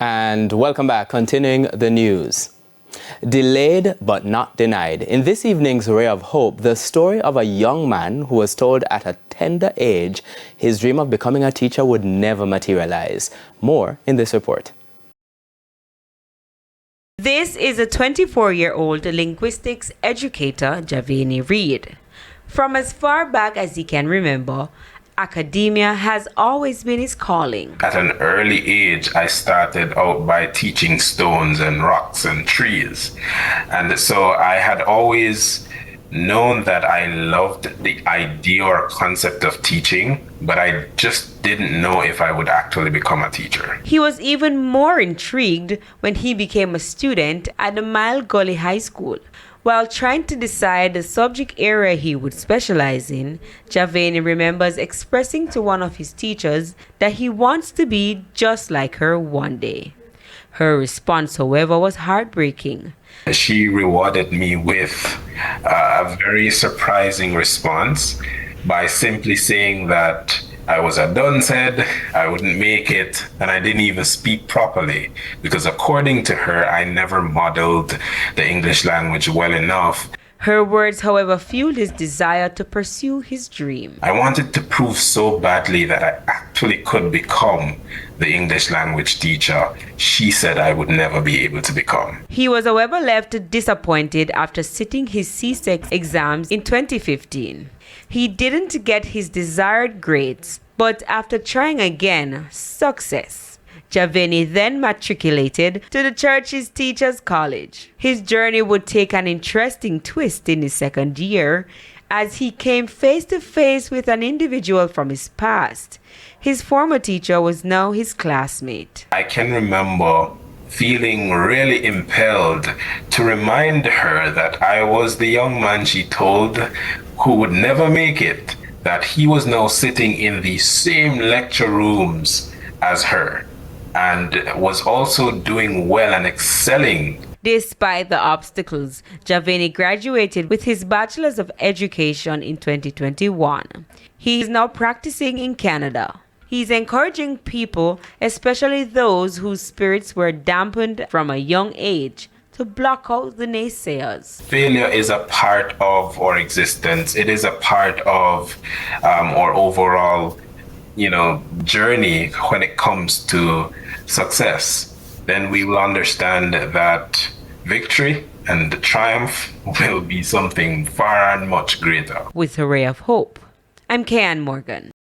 And welcome back. Continuing the news. Delayed but not denied. In this evening's Ray of Hope, the story of a young man who was told at a tender age his dream of becoming a teacher would never materialize. More in this report. This is a 24-year-old linguistics educator, Javani Reed. From as far back as he can remember, academia has always been his calling. At an early age, I started out by teaching stones and rocks and trees. And so I had always known that I loved the idea or concept of teaching, but I just didn't know if I would actually become a teacher. He was even more intrigued when he became a student at the Mile Gully High School. While trying to decide the subject area he would specialize in, Javani remembers expressing to one of his teachers that he wants to be just like her one day. Her response, however, was heartbreaking. She rewarded me with a very surprising response by simply saying that I was a duncead, I wouldn't make it, and I didn't even speak properly because according to her, I never modeled the English language well enough. Her words, however, fueled his desire to pursue his dream. I wanted to prove so badly that I actually could become the English language teacher she said I would never be able to become. He was, however, left disappointed after sitting his C6 exams in 2015. He didn't get his desired grades, but after trying again, success. Javani then matriculated to the church's Teachers College. His journey would take an interesting twist in his second year as he came face to face with an individual from his past. His former teacher was now his classmate. I can remember feeling really impelled to remind her that I was the young man she told who would never make it, that he was now sitting in the same lecture rooms as her and was also doing well and excelling. Despite the obstacles, Javani graduated with his Bachelor's of Education in 2021. He is now practicing in Canada. He's encouraging people, especially those whose spirits were dampened from a young age, to block out the naysayers. Failure is a part of our existence. It is a part of our overall, journey when it comes to success. Then we will understand that victory and triumph will be something far and much greater. With a ray of hope, I'm Kayan Morgan.